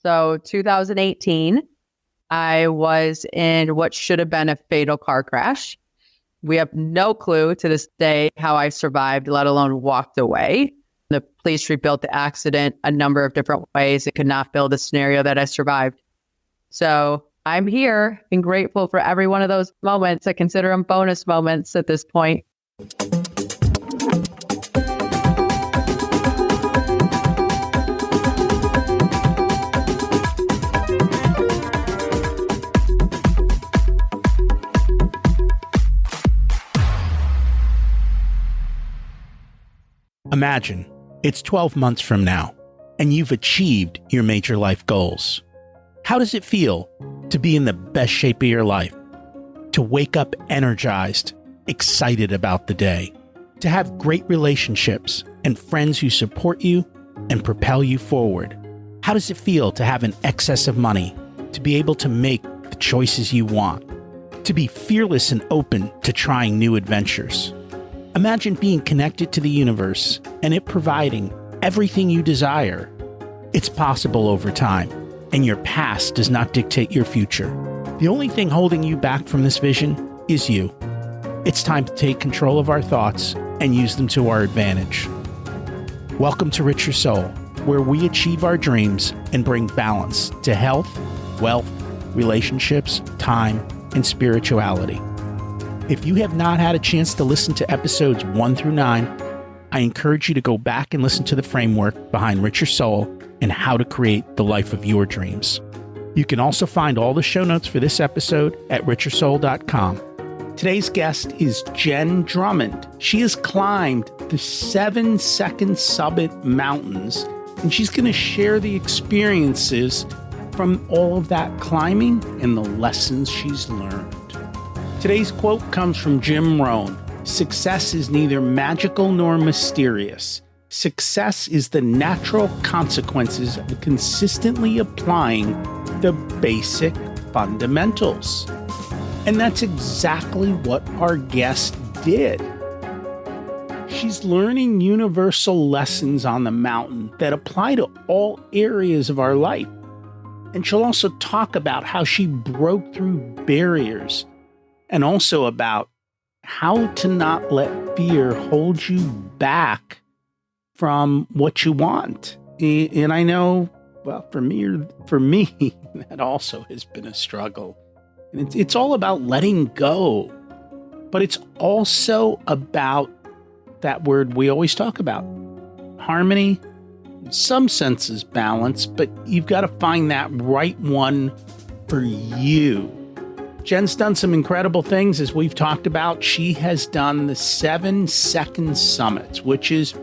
So 2018, I was in what should have been a fatal car crash. We have no clue to this day how I survived, let alone walked away. The police rebuilt the accident a number of different ways. It could not build a scenario that I survived. So I'm here and grateful for every one of those moments. I consider them bonus moments at this point. Imagine it's 12 months from now, and you've achieved your major life goals. How does it feel to be in the best shape of your life? To wake up energized, excited about the day? To have great relationships and friends who support you and propel you forward? How does it feel to have an excess of money? To be able to make the choices you want? To be fearless and open to trying new adventures? Imagine being connected to the universe and it providing everything you desire. It's possible over time, and your past does not dictate your future. The only thing holding you back from this vision is you. It's time to take control of our thoughts and use them to our advantage. Welcome to Richer Soul, where we achieve our dreams and bring balance to health, wealth, relationships, time, and spirituality. If you have not had a chance to listen to episodes 1 through 9, I encourage you to go back and listen to the framework behind Richer Soul and how to create the life of your dreams. You can also find all the show notes for this episode at richersoul.com. Today's guest is Jenn Drummond. She has climbed the 7-second summit mountains, and she's going to share the experiences from all of that climbing and the lessons she's learned. Today's quote comes from Jim Rohn. Success is neither magical nor mysterious. Success is the natural consequences of consistently applying the basic fundamentals. And that's exactly what our guest did. She's learning universal lessons on the mountain that apply to all areas of our life. And she'll also talk about how she broke through barriers, and also about how to not let fear hold you back from what you want. And I know, well, for me, that also has been a struggle. And it's all about letting go. But it's also about that word we always talk about, harmony. In some senses, balance, but you've got to find that right one for you. Jenn's done some incredible things, as we've talked about. She has done the 7-second summits, which is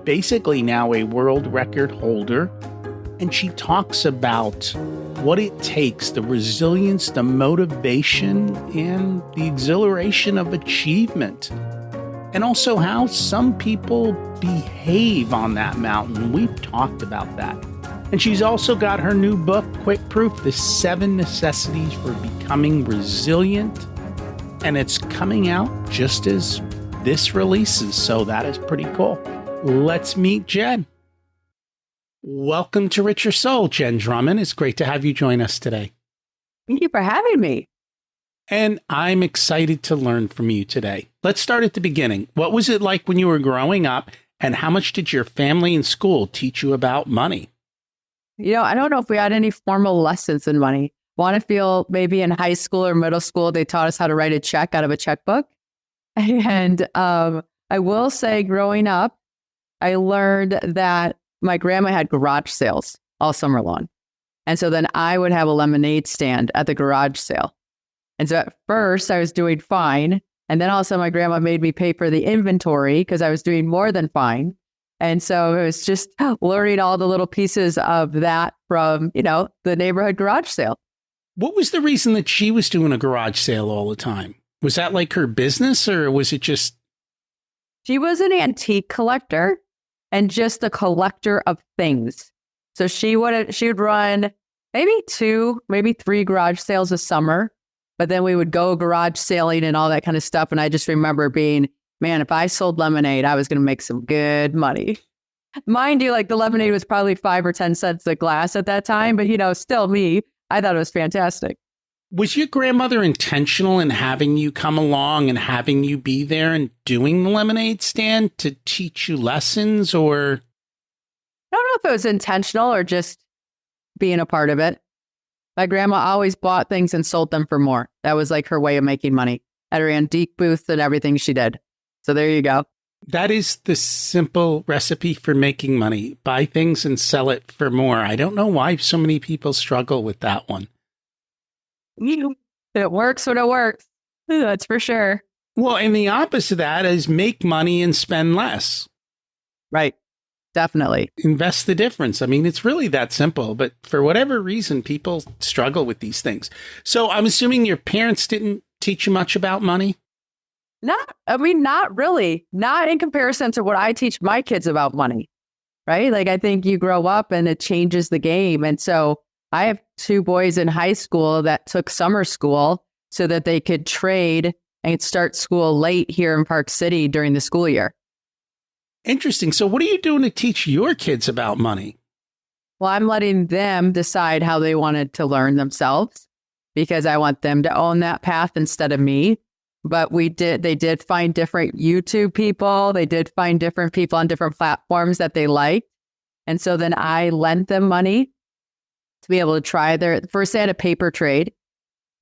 basically now a world record holder. And she talks about what it takes, the resilience, the motivation, and the exhilaration of achievement. And also how some people behave on that mountain. We've talked about that. And she's also got her new book, QuitProof, the 7 Necessities for Becoming Resilient. And it's coming out just as this releases, so that is pretty cool. Let's meet Jenn. Welcome to Richer Soul, Jenn Drummond. It's great to have you join us today. Thank you for having me. And I'm excited to learn from you today. Let's start at the beginning. What was it like when you were growing up, and how much did your family and school teach you about money? I don't know if we had any formal lessons in money. Want to feel maybe in high school or middle school, they taught us how to write a check out of a checkbook. And I will say growing up, I learned that my grandma had garage sales all summer long. And so then I would have a lemonade stand at the garage sale. And so at first I was doing fine. And then all of a sudden my grandma made me pay for the inventory because I was doing more than fine. And so it was just learning all the little pieces of that from, the neighborhood garage sale. What was the reason that she was doing a garage sale all the time? Was that like her business, or was it just? She was an antique collector and just a collector of things. So she would run maybe 2, maybe 3 garage sales a summer, but then we would go garage sailing and all that kind of stuff. And I just remember being, man, if I sold lemonade, I was going to make some good money. Mind you, like the lemonade was probably 5 or 10 cents a glass at that time, but still me, I thought it was fantastic. Was your grandmother intentional in having you come along and having you be there and doing the lemonade stand to teach you lessons, or? I don't know if it was intentional or just being a part of it. My grandma always bought things and sold them for more. That was like her way of making money at her antique booth and everything she did. So there you go. That is the simple recipe for making money. Buy things and sell it for more. I don't know why so many people struggle with that one. It works when it works. That's for sure. Well, and the opposite of that is make money and spend less. Right. Definitely. Invest the difference. I mean, it's really that simple, but for whatever reason, people struggle with these things. So I'm assuming your parents didn't teach you much about money? Not really. Not in comparison to what I teach my kids about money, right? Like, I think you grow up and it changes the game. And so I have 2 boys in high school that took summer school so that they could trade and start school late here in Park City during the school year. Interesting. So what are you doing to teach your kids about money? Well, I'm letting them decide how they wanted to learn themselves because I want them to own that path instead of me. But they did find different YouTube people. They did find different people on different platforms that they liked. And so then I lent them money to be able to try first they had a paper trade.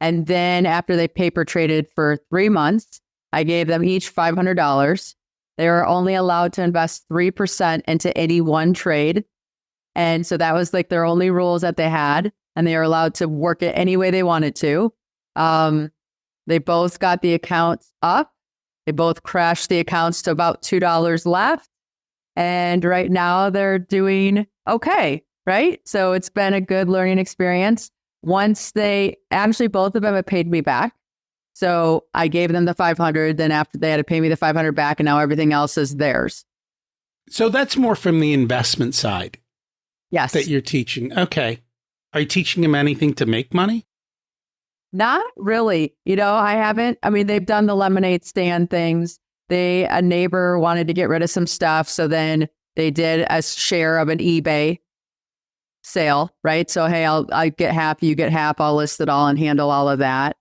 And then after they paper traded for 3 months, I gave them each $500. They were only allowed to invest 3% into any one trade. And so that was like their only rules that they had. And they were allowed to work it any way they wanted to. They both got the accounts up. They both crashed the accounts to about $2 left. And right now they're doing okay, right? So it's been a good learning experience. Both of them have paid me back. So I gave them the 500, then after they had to pay me the 500 back, and now everything else is theirs. So that's more from the investment side. Yes. That you're teaching. Okay. Are you teaching them anything to make money? Not really. I haven't. They've done the lemonade stand things. A neighbor wanted to get rid of some stuff. So then they did a share of an eBay sale, right? So, hey, I get half, you get half. I'll list it all and handle all of that.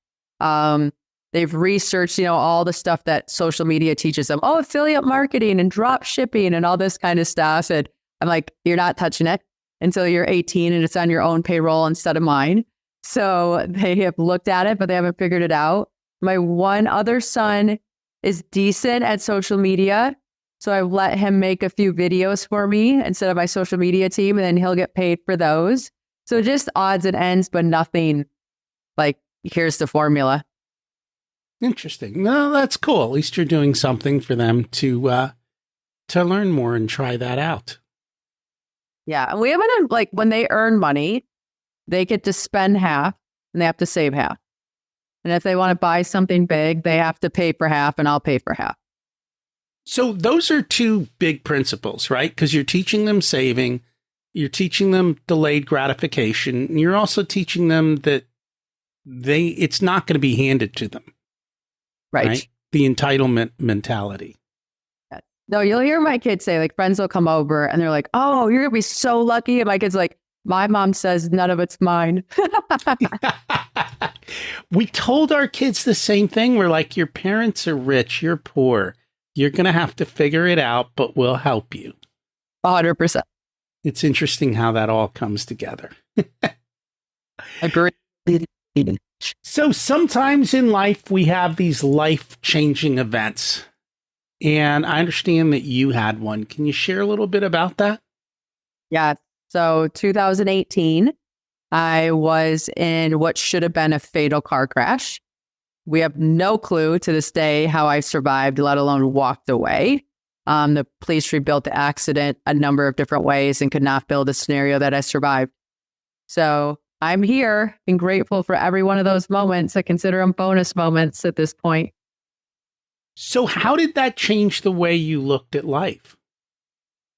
They've researched, all the stuff that social media teaches them. Oh, affiliate marketing and drop shipping and all this kind of stuff. And I'm like, you're not touching it until you're 18 and it's on your own payroll instead of mine. So they have looked at it, but they haven't figured it out. My one other son is decent at social media. So I let him make a few videos for me instead of my social media team, and then he'll get paid for those. So just odds and ends, but nothing like, here's the formula. Interesting. No, that's cool. At least you're doing something for them to learn more and try that out. Yeah. And we haven't, like, when they earn money, they get to spend half and they have to save half. And if they want to buy something big, they have to pay for half and I'll pay for half. So those are 2 big principles, right? Because you're teaching them saving, you're teaching them delayed gratification, and you're also teaching them that it's not going to be handed to them. Right? The entitlement mentality. No, you'll hear my kids say, like, friends will come over and they're like, oh, you're going to be so lucky. And my kid's like, my mom says none of it's mine. We told our kids the same thing. We're like, your parents are rich, you're poor. You're going to have to figure it out, but we'll help you. 100%. It's interesting how that all comes together. Agreed. So sometimes in life, we have these life-changing events. And I understand that you had one. Can you share a little bit about that? Yeah. So 2018, I was in what should have been a fatal car crash. We have no clue to this day how I survived, let alone walked away. The police rebuilt the accident a number of different ways and could not build a scenario that I survived. So I'm here and grateful for every one of those moments. I consider them bonus moments at this point. So how did that change the way you looked at life?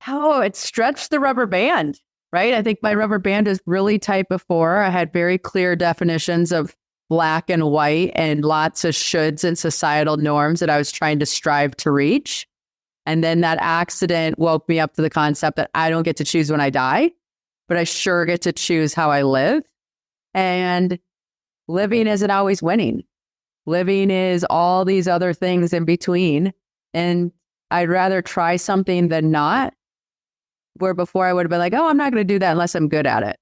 Oh, it stretched the rubber band, right? I think my rubber band is really tight before. I had very clear definitions of black and white and lots of shoulds and societal norms that I was trying to strive to reach. And then that accident woke me up to the concept that I don't get to choose when I die, but I sure get to choose how I live. And living isn't always winning. Living is all these other things in between. And I'd rather try something than not, where before I would have been like, oh, I'm not going to do that unless I'm good at it.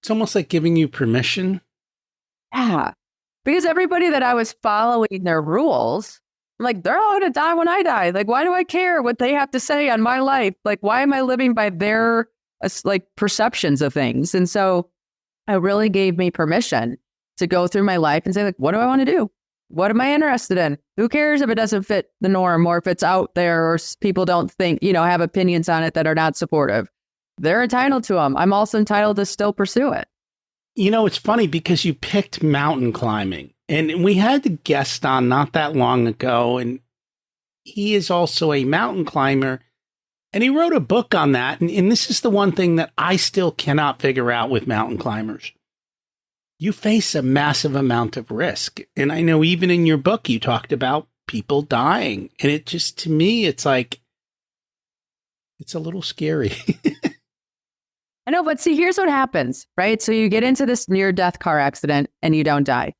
It's almost like giving you permission. Yeah. Because everybody that I was following their rules, I'm like, they're all going to die when I die. Like, why do I care what they have to say on my life? Like, why am I living by their perceptions of things? And so it really gave me permission to go through my life and say, like, what do I want to do? What am I interested in? Who cares if it doesn't fit the norm or if it's out there or people don't think, have opinions on it that are not supportive? They're entitled to them. I'm also entitled to still pursue it. It's funny because you picked mountain climbing, and we had a guest on not that long ago, and he is also a mountain climber, and he wrote a book on that. And this is the one thing that I still cannot figure out with mountain climbers. You face a massive amount of risk. And I know even in your book, you talked about people dying. And it just, to me, it's like, it's a little scary. I know, but see, here's what happens, right? So you get into this near-death car accident and you don't die.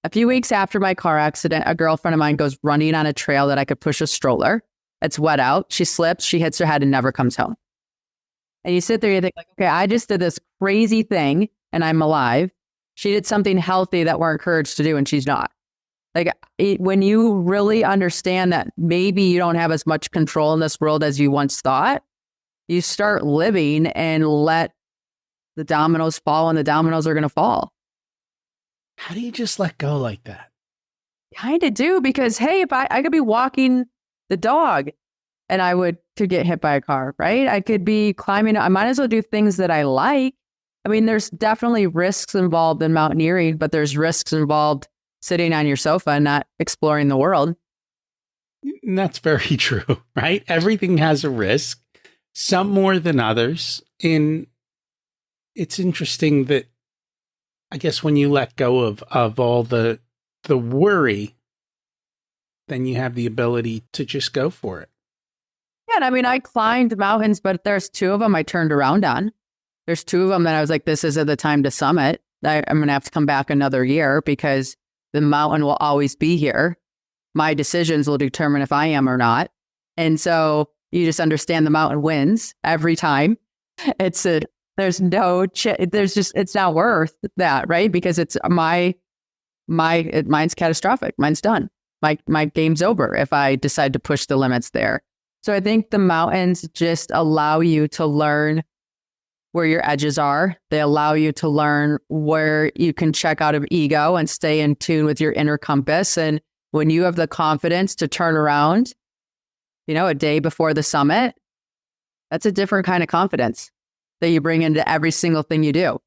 A few weeks after my car accident, a girlfriend of mine goes running on a trail that I could push a stroller. It's wet out. She slips, she hits her head and never comes home. And you sit there, you think, like, okay, I just did this crazy thing and I'm alive. She did something healthy that we're encouraged to do and she's not. Like, when you really understand that maybe you don't have as much control in this world as you once thought, you start living and let the dominoes fall, and the dominoes are going to fall. How do you just let go like that? Kind of do, because, hey, if I could be walking the dog and could get hit by a car, right? I could be climbing. I might as well do things that I like. I mean, there's definitely risks involved in mountaineering, but there's risks involved sitting on your sofa and not exploring the world. And that's very true, right? Everything has a risk, some more than others. And it's interesting that, I guess, when you let go of all the worry, then you have the ability to just go for it. Yeah, and I mean, I climbed mountains, but there's two of them I turned around on. There's two of them that I was like, this isn't the time to summit. I'm going to have to come back another year because the mountain will always be here. My decisions will determine if I am or not. And so you just understand the mountain wins every time. It's not worth that, right? Because it's mine's catastrophic. Mine's done. My game's over if I decide to push the limits there. So I think the mountains just allow you to learn where your edges are. They allow you to learn where you can check out of ego and stay in tune with your inner compass. And when you have the confidence to turn around, a day before the summit, that's a different kind of confidence that you bring into every single thing you do.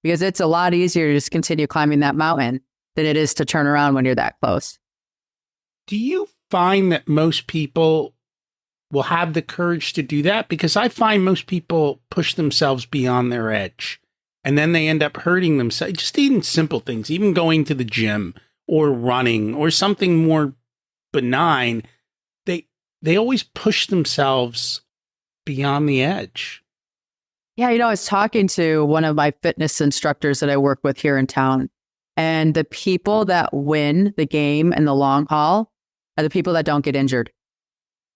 Because it's a lot easier to just continue climbing that mountain than it is to turn around when you're that close. Do you find that most people will have the courage to do that? Because I find most people push themselves beyond their edge and then they end up hurting themselves. Just even simple things, even going to the gym or running or something more benign. They always push themselves beyond the edge. Yeah, I was talking to one of my fitness instructors that I work with here in town, and the people that win the game in the long haul are the people that don't get injured.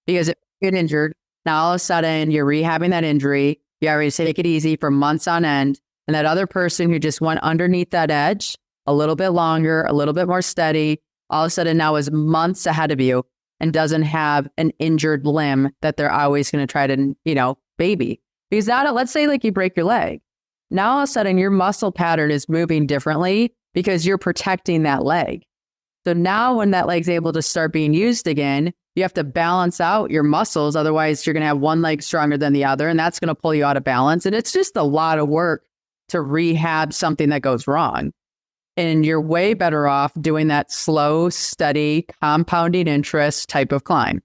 Because if you get injured, now all of a sudden you're rehabbing that injury. You already take it easy for months on end. And that other person who just went underneath that edge a little bit longer, a little bit more steady, all of a sudden now is months ahead of you and doesn't have an injured limb that they're always going to try to, baby. Because now, let's say like you break your leg. Now all of a sudden your muscle pattern is moving differently because you're protecting that leg. So now when that leg's able to start being used again, you have to balance out your muscles. Otherwise, you're going to have one leg stronger than the other, and that's going to pull you out of balance. And it's just a lot of work to rehab something that goes wrong. And you're way better off doing that slow, steady, compounding interest type of climb.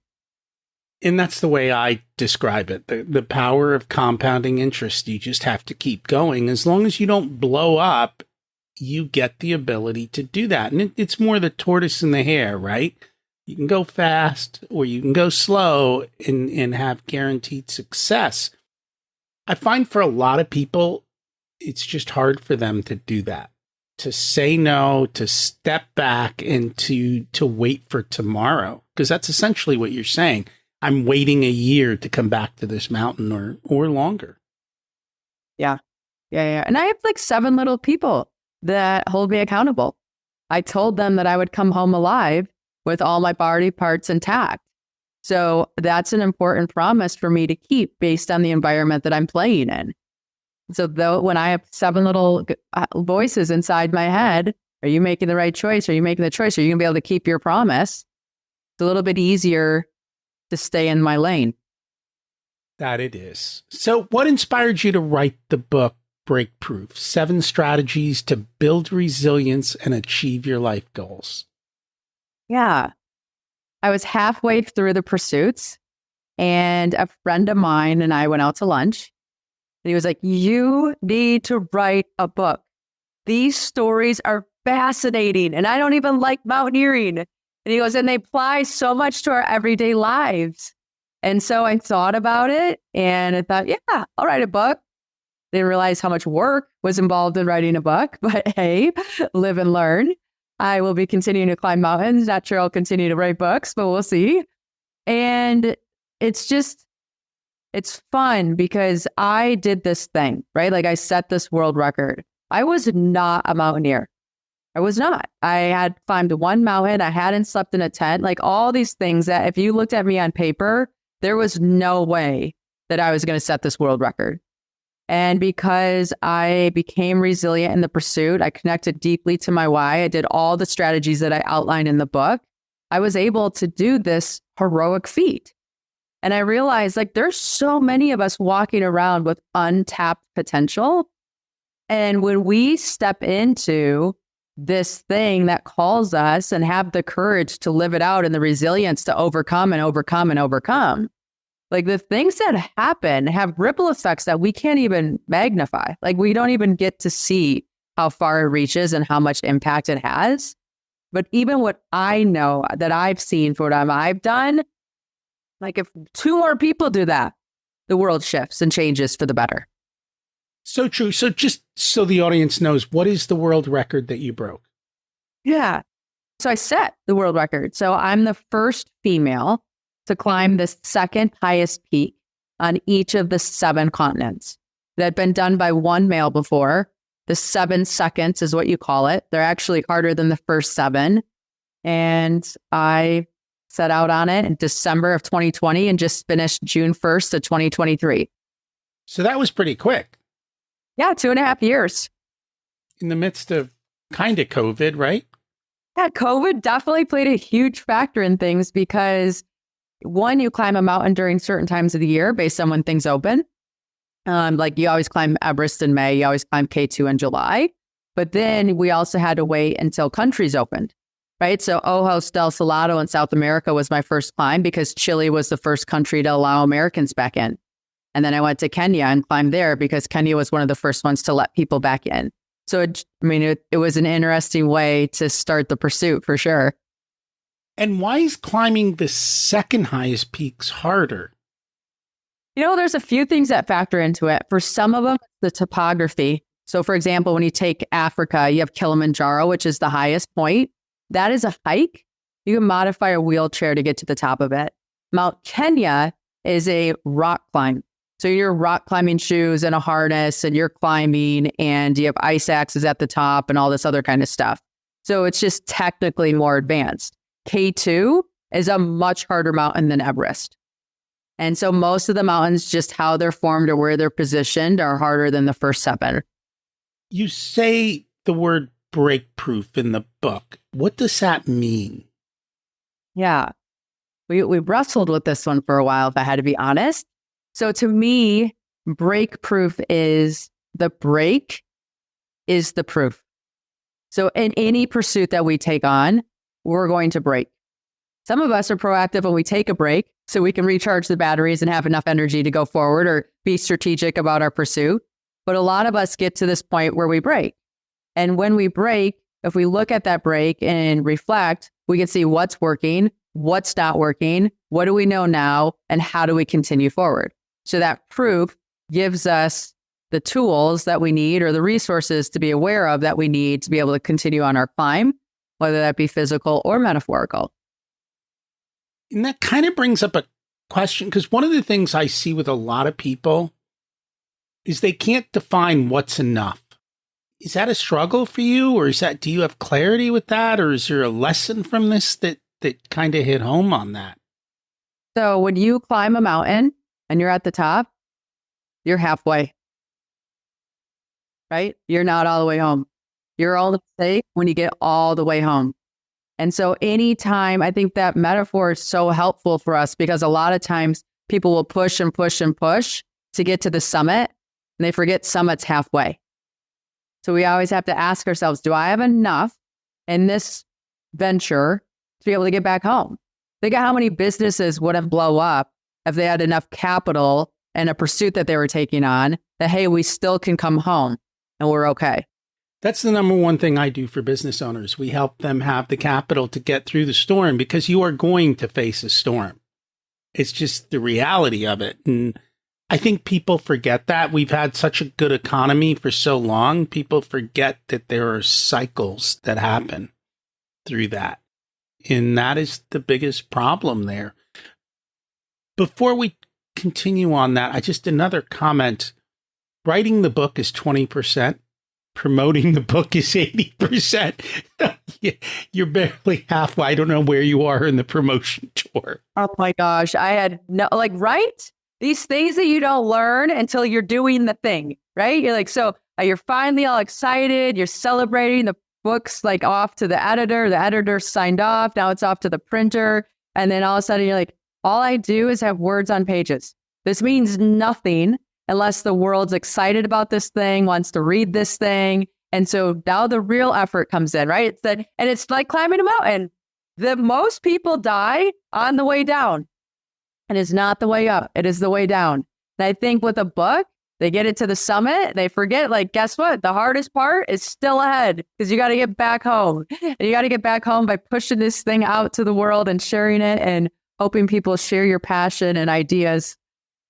And that's the way I describe it. The power of compounding interest. You just have to keep going. As long as you don't blow up, you get the ability to do that. And it's more the tortoise and the hare, right? You can go fast or you can go slow and have guaranteed success. I find for a lot of people, it's just hard for them to do that, to say no, to step back and to wait for tomorrow. Because that's essentially what you're saying. I'm waiting a year to come back to this mountain or longer. Yeah. And I have like 7 little people that hold me accountable. I told them that I would come home alive with all my body parts intact. So that's an important promise for me to keep based on the environment that I'm playing in. So though, when I have 7 little voices inside my head, are you making the right choice? Are you making the choice? Are you going to be able to keep your promise? It's a little bit easier to stay in my lane. That it is. So what inspired you to write the book, QuitProof, 7 strategies to build resilience and achieve your life goals? Yeah. I was halfway through the pursuits and a friend of mine and I went out to lunch and he was like, you need to write a book. These stories are fascinating and I don't even like mountaineering. And he goes, and they apply so much to our everyday lives. And so I thought about it and I thought, yeah, I'll write a book. Didn't realize how much work was involved in writing a book, but hey, live and learn. I will be continuing to climb mountains. Not sure I'll continue to write books, but we'll see. And it's fun because I did this thing, right? Like I set this world record. I was not a mountaineer. I was not. I had climbed 1 mountain. I hadn't slept in a tent, like all these things that if you looked at me on paper, there was no way that I was going to set this world record. And because I became resilient in the pursuit, I connected deeply to my why. I did all the strategies that I outlined in the book. I was able to do this heroic feat. And I realized like there's so many of us walking around with untapped potential. And when we step into this thing that calls us and have the courage to live it out and the resilience to overcome and overcome and overcome, like the things that happen have ripple effects that we can't even magnify. Like we don't even get to see how far it reaches and how much impact it has. But even what I know that I've seen for what I've done, like if 2 more people do that, the world shifts and changes for the better. So true. So just so the audience knows, what is the world record that you broke? Yeah. So I set the world record. So I'm the first female to climb the 2nd highest peak on each of the 7 continents. That had been done by 1 male before. The 7 seconds is what you call it. They're actually harder than the first 7. And I set out on it in December of 2020 and just finished June 1st of 2023. So that was pretty quick. Yeah, 2.5 years. In the midst of kind of COVID, right? Yeah, COVID definitely played a huge factor in things because 1, you climb a mountain during certain times of the year based on when things open. Like you always climb Everest in May, you always climb K2 in July. But then we also had to wait until countries opened, right? So Ojos del Salado in South America was my first climb because Chile was the first country to allow Americans back in. And then I went to Kenya and climbed there because Kenya was one of the first ones to let people back in. So, it was an interesting way to start the pursuit for sure. And why is climbing the 2nd highest peaks harder? There's a few things that factor into it. For some of them, the topography. So for example, when you take Africa, you have Kilimanjaro, which is the highest point. That is a hike. You can modify a wheelchair to get to the top of it. Mount Kenya is a rock climb. So you're rock climbing shoes and a harness and you're climbing and you have ice axes at the top and all this other kind of stuff. So it's just technically more advanced. K2 is a much harder mountain than Everest. And so most of the mountains, just how they're formed or where they're positioned, are harder than the first 7. You say the word breakproof in the book. What does that mean? Yeah, we wrestled with this one for a while, if I had to be honest. So to me, breakproof is the break is the proof. So in any pursuit that we take on, we're going to break. Some of us are proactive when we take a break so we can recharge the batteries and have enough energy to go forward or be strategic about our pursuit. But a lot of us get to this point where we break. And when we break, if we look at that break and reflect, we can see what's working, what's not working, what do we know now, and how do we continue forward? So that proof gives us the tools that we need or the resources to be aware of that we need to be able to continue on our climb, whether that be physical or metaphorical. And that kind of brings up a question, because one of the things I see with a lot of people is they can't define what's enough. Is that a struggle for you, or do you have clarity with that, or is there a lesson from this that kind of hit home on that? So when you climb a mountain and you're at the top, you're halfway, right? You're not all the way home. You're all safe when you get all the way home. And so anytime, I think that metaphor is so helpful for us, because a lot of times people will push and push and push to get to the summit, and they forget summit's halfway. So we always have to ask ourselves, do I have enough in this venture to be able to get back home? Think of how many businesses wouldn't blow up if they had enough capital and a pursuit that they were taking on that, hey, we still can come home and we're okay. That's the number one thing I do for business owners. We help them have the capital to get through the storm, because you are going to face a storm. It's just the reality of it. And I think people forget that. We've had such a good economy for so long. People forget that there are cycles that happen through that. And that is the biggest problem there. Before we continue on that, another comment. Writing the book is 20%. Promoting the book is 80%. You're barely halfway. I don't know where you are in the promotion tour. Oh my gosh. I had right? These things that you don't learn until you're doing the thing, right? You're like, so you're finally all excited. You're celebrating. The book's like off to the editor. The editor signed off. Now it's off to the printer. And then all of a sudden you're like, all I do is have words on pages. This means nothing unless the world's excited about this thing, wants to read this thing. And so now the real effort comes in, right? And it's like climbing a mountain. The most people die on the way down. And it's not the way up. It is the way down. And I think with a book, they get it to the summit. They forget, like, guess what? The hardest part is still ahead, because you got to get back home. And you got to get back home by pushing this thing out to the world and sharing it and hoping people share your passion and ideas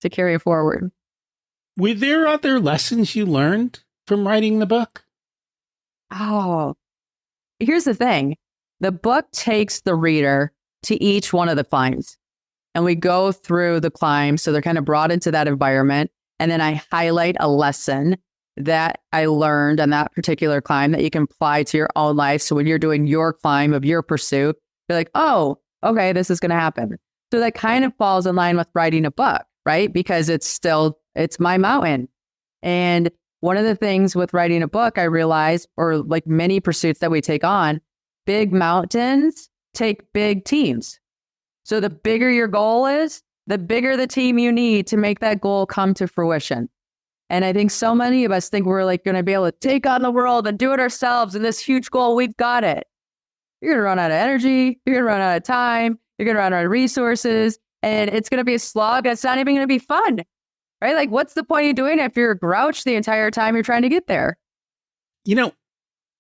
to carry it forward. Were there other lessons you learned from writing the book? Oh, here's the thing. The book takes the reader to each one of the climbs, and we go through the climb. So they're kind of brought into that environment. And then I highlight a lesson that I learned on that particular climb that you can apply to your own life. So when you're doing your climb of your pursuit, you're like, oh, okay, this is going to happen. So that kind of falls in line with writing a book, right? Because it's my mountain. And one of the things with writing a book, I realized, or like many pursuits that we take on, big mountains take big teams. So the bigger your goal is, the bigger the team you need to make that goal come to fruition. And I think so many of us think we're like going to be able to take on the world and do it ourselves. And this huge goal, we've got it. You're going to run out of energy. You're going to run out of time. You're going to run out of resources. And it's going to be a slog. It's not even going to be fun, right? Like, what's the point of doing it if you're a grouch the entire time you're trying to get there? You know,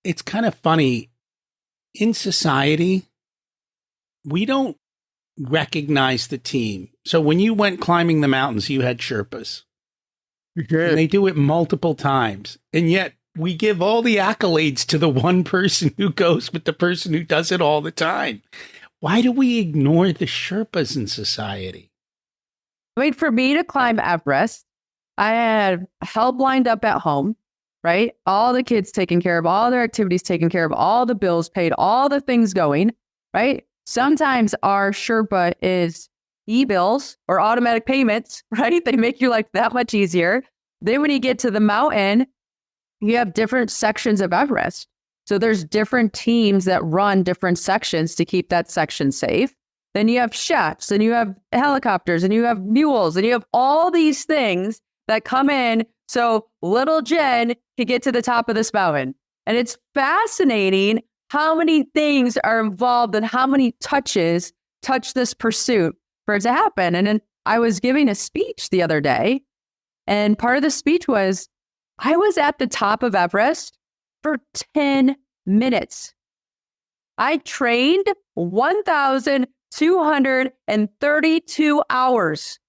it's kind of funny. In society, we don't recognize the team. So when you went climbing the mountains, you had Sherpas. And they do it multiple times. And yet we give all the accolades to the one person who goes with the person who does it all the time. Why do we ignore the Sherpas in society? I mean, for me to climb Everest, I had help lined up at home, right? All the kids taken care of, all their activities taken care of, all the bills paid, all the things going, right? Sometimes our Sherpa is e-bills or automatic payments, right? They make your life that much easier. Then when you get to the mountain, you have different sections of Everest. So there's different teams that run different sections to keep that section safe. Then you have chefs, and you have helicopters, and you have mules, and you have all these things that come in so little Jen can get to the top of this mountain. And it's fascinating how many things are involved and how many touches touch this pursuit for it to happen. And then I was giving a speech the other day, and part of the speech was, I was at the top of Everest for 10 minutes. I trained 1,000 232 hours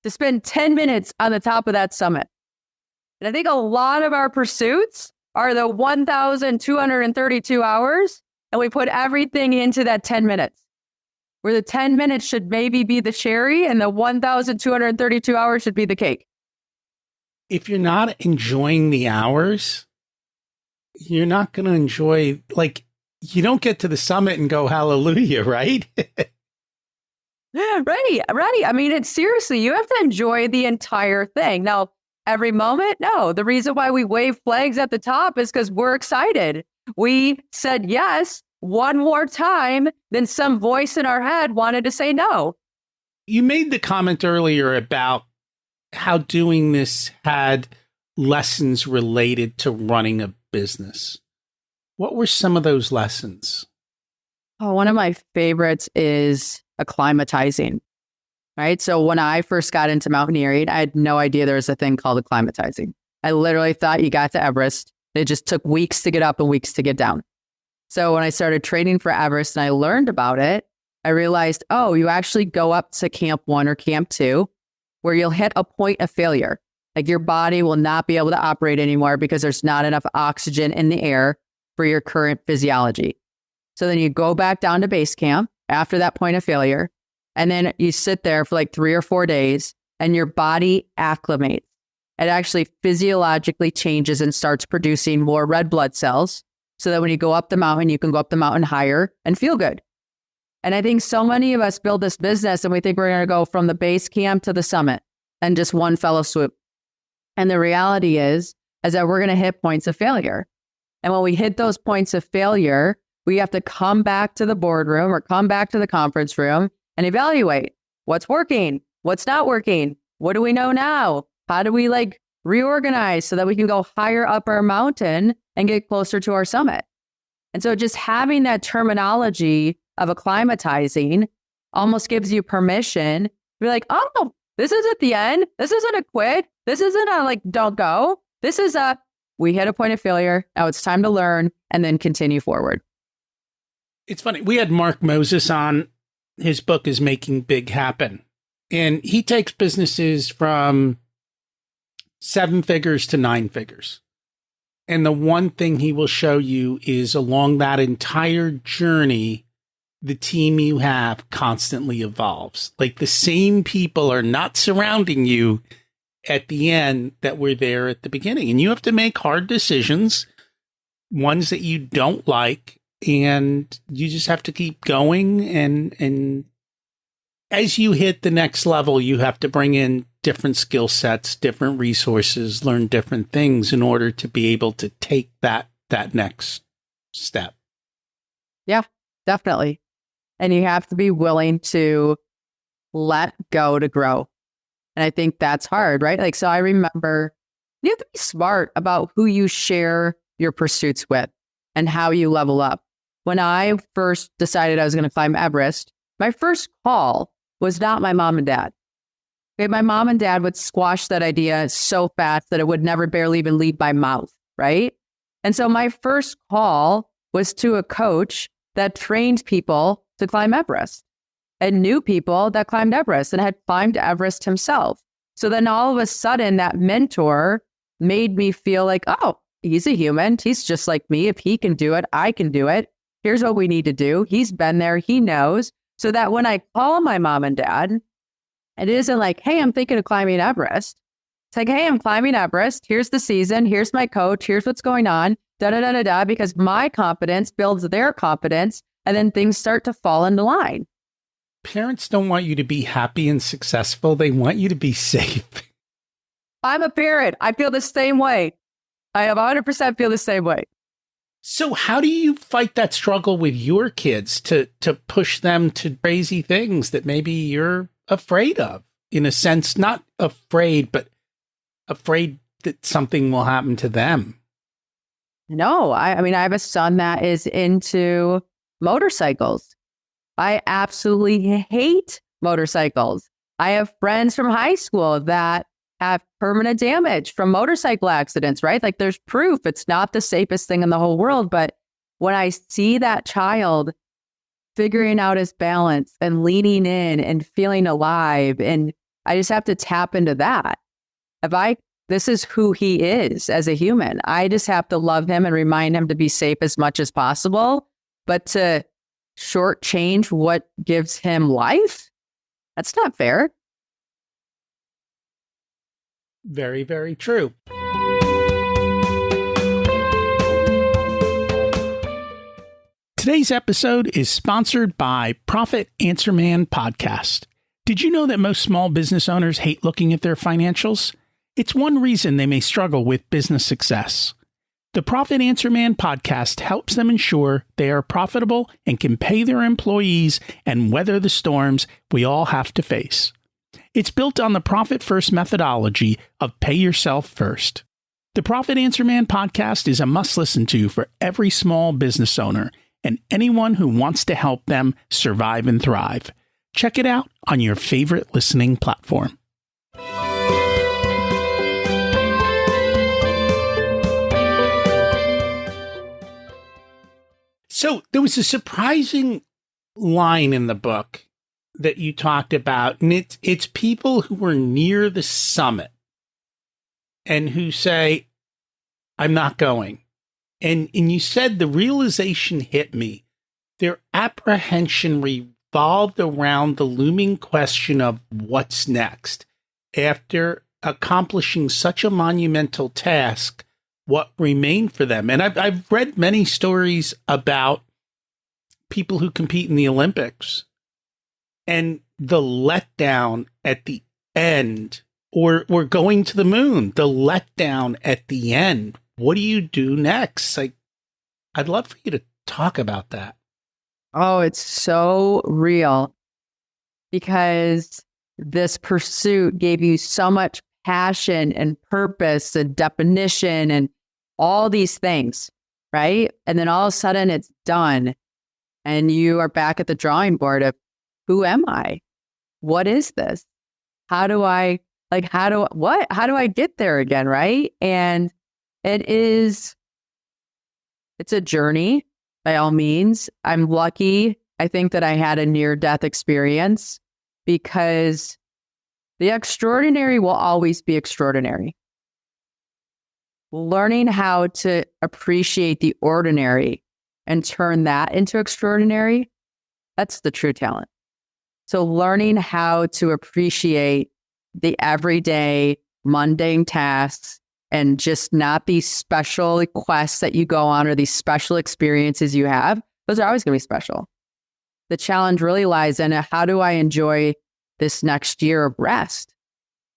to spend 10 minutes on the top of that summit. And I think a lot of our pursuits are the 1,232 hours, and we put everything into that 10 minutes, where the 10 minutes should maybe be the cherry and the 1,232 hours should be the cake. If you're not enjoying the hours, you're not going to enjoy, like, you don't get to the summit and go, hallelujah, right? Yeah, right. I mean, it's seriously, you have to enjoy the entire thing. Now, every moment, no. The reason why we wave flags at the top is because we're excited. We said yes one more time, then some voice in our head wanted to say no. You made the comment earlier about how doing this had lessons related to running a business. What were some of those lessons? Oh, one of my favorites is acclimatizing, right? So when I first got into mountaineering, I had no idea there was a thing called acclimatizing. I literally thought you got to Everest. It just took weeks to get up and weeks to get down. So when I started training for Everest and I learned about it, I realized, oh, you actually go up to Camp 1 or Camp 2 where you'll hit a point of failure. Like your body will not be able to operate anymore because there's not enough oxygen in the air for your current physiology. So then you go back down to base camp after that point of failure, and then you sit there for like 3 or 4 days and your body acclimates. It actually physiologically changes and starts producing more red blood cells so that when you go up the mountain, you can go up the mountain higher and feel good. And I think so many of us build this business and we think we're going to go from the base camp to the summit and just one fell swoop. And the reality is that we're going to hit points of failure. And when we hit those points of failure, we have to come back to the boardroom or come back to the conference room and evaluate what's working, what's not working. What do we know now? How do we reorganize so that we can go higher up our mountain and get closer to our summit? And so just having that terminology of acclimatizing almost gives you permission to be like, oh, this isn't the end. This isn't a quit. This isn't a don't go. This is we hit a point of failure. Now it's time to learn and then continue forward. It's funny. We had Mark Moses on. His book is Making Big Happen. And he takes businesses from 7 figures to 9 figures. And the one thing he will show you is along that entire journey, the team you have constantly evolves. Like the same people are not surrounding you at the end that were there at the beginning. And you have to make hard decisions, ones that you don't like, and you just have to keep going. And as you hit the next level, you have to bring in different skill sets, different resources, learn different things in order to be able to take that next step. Yeah, definitely. And you have to be willing to let go to grow. And I think that's hard, right? So I remember you have to be smart about who you share your pursuits with and how you level up. When I first decided I was going to climb Everest, my first call was not my mom and dad. Okay, my mom and dad would squash that idea so fast that it would never barely even leave my mouth, right? And so my first call was to a coach that trained people to climb Everest and knew people that climbed Everest and had climbed Everest himself. So then all of a sudden that mentor made me feel like, oh, he's a human. He's just like me. If he can do it, I can do it. Here's what we need to do. He's been there. He knows. So that when I call my mom and dad, it isn't like, hey, I'm thinking of climbing Everest. It's like, hey, I'm climbing Everest. Here's the season. Here's my coach. Here's what's going on. Da-da-da-da-da. Because my confidence builds their confidence. And then things start to fall into line. Parents don't want you to be happy and successful. They want you to be safe. I'm a parent. I feel the same way. I 100% feel the same way. So how do you fight that struggle with your kids to push them to crazy things that maybe you're afraid of? In a sense, not afraid, but afraid that something will happen to them. No, I mean, I have a son that is into motorcycles. I absolutely hate motorcycles. I have friends from high school that have permanent damage from motorcycle accidents, right? There's proof it's not the safest thing in the whole world. But when I see that child figuring out his balance and leaning in and feeling alive. And I just have to tap into that. This is who he is as a human. I just have to love him and remind him to be safe as much as possible. But to shortchange what gives him life, that's not fair. Very, very true. Today's episode is sponsored by Profit Answer Man Podcast. Did you know that most small business owners hate looking at their financials? It's one reason they may struggle with business success. The Profit Answer Man podcast helps them ensure they are profitable and can pay their employees and weather the storms we all have to face. It's built on the Profit First methodology of pay yourself first. The Profit Answer Man podcast is a must listen to for every small business owner and anyone who wants to help them survive and thrive. Check it out on your favorite listening platform. So there was a surprising line in the book that you talked about, and it's people who are near the summit and who say, I'm not going. And you said the realization hit me. Their apprehension revolved around the looming question of what's next. After accomplishing such a monumental task, what remained for them? And I've read many stories about people who compete in the Olympics and the letdown at the end, or going to the moon, the letdown at the end. What do you do next? I'd love for you to talk about that. Oh, it's so real because this pursuit gave you so much passion and purpose and definition and all these things, right? And then all of a sudden it's done and you are back at the drawing board of who am I? What is this? How do I get there again, right? And it's a journey by all means. I'm lucky. I think that I had a near-death experience because the extraordinary will always be extraordinary. Learning how to appreciate the ordinary and turn that into extraordinary, that's the true talent. So learning how to appreciate the everyday mundane tasks and just not these special quests that you go on or these special experiences you have, those are always going to be special. The challenge really lies in how do I enjoy this next year of rest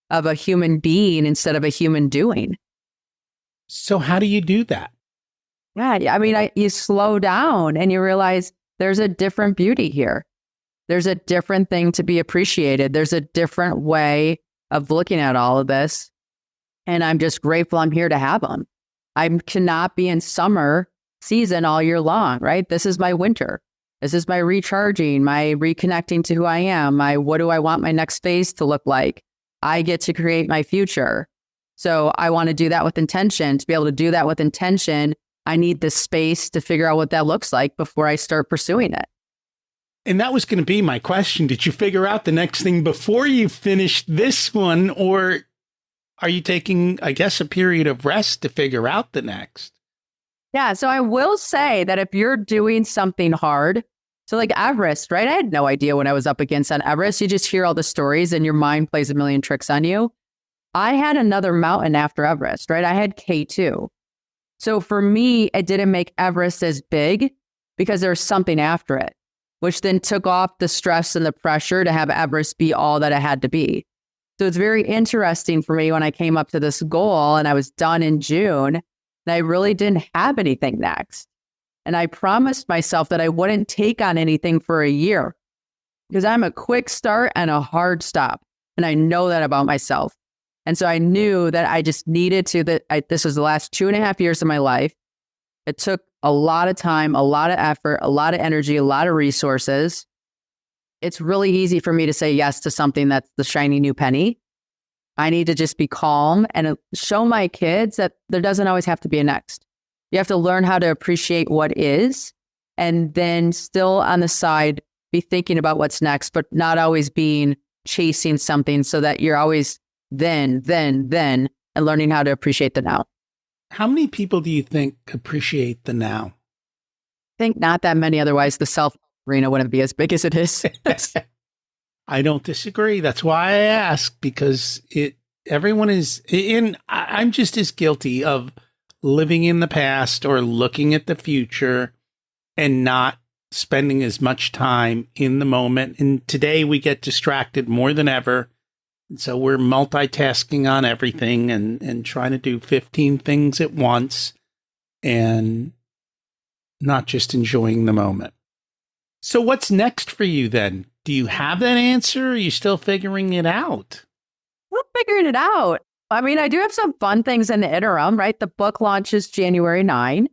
of a human being instead of a human doing. So how do you do that? Yeah, I mean, you slow down and you realize there's a different beauty here. There's a different thing to be appreciated. There's a different way of looking at all of this. And I'm just grateful I'm here to have them. I cannot be in summer season all year long, right? This is my winter. This is my recharging, my reconnecting to who I am, what do I want my next phase to look like? I get to create my future. So I want to do that with intention. To be able to do that with intention, I need the space to figure out what that looks like before I start pursuing it. And that was going to be my question. Did you figure out the next thing before you finished this one, or are you taking, I guess, a period of rest to figure out the next? Yeah, so I will say that if you're doing something hard, so like Everest, right? I had no idea when I was up against on Everest. You just hear all the stories and your mind plays a million tricks on you. I had another mountain after Everest, right? I had K2. So for me, it didn't make Everest as big because there's something after it, which then took off the stress and the pressure to have Everest be all that it had to be. So it's very interesting for me when I came up to this goal and I was done in June, and I really didn't have anything next. And I promised myself that I wouldn't take on anything for a year because I'm a quick start and a hard stop. And I know that about myself. And so I knew that I just needed to, this was the last 2.5 years of my life. It took a lot of time, a lot of effort, a lot of energy, a lot of resources. It's really easy for me to say yes to something that's the shiny new penny. I need to just be calm and show my kids that there doesn't always have to be a next. You have to learn how to appreciate what is and then still on the side, be thinking about what's next, but not always being chasing something so that you're always then, and learning how to appreciate the now. How many people do you think appreciate the now? I think not that many. Otherwise, the self arena wouldn't be as big as it is. I don't disagree. That's why I ask, because everyone is in. I'm just as guilty of living in the past or looking at the future and not spending as much time in the moment. And today we get distracted more than ever. And so we're multitasking on everything and trying to do 15 things at once and not just enjoying the moment. So what's next for you then? Do you have that answer? Or are you still figuring it out? We're figuring it out. I mean, I do have some fun things in the interim, right? The book launches January 9.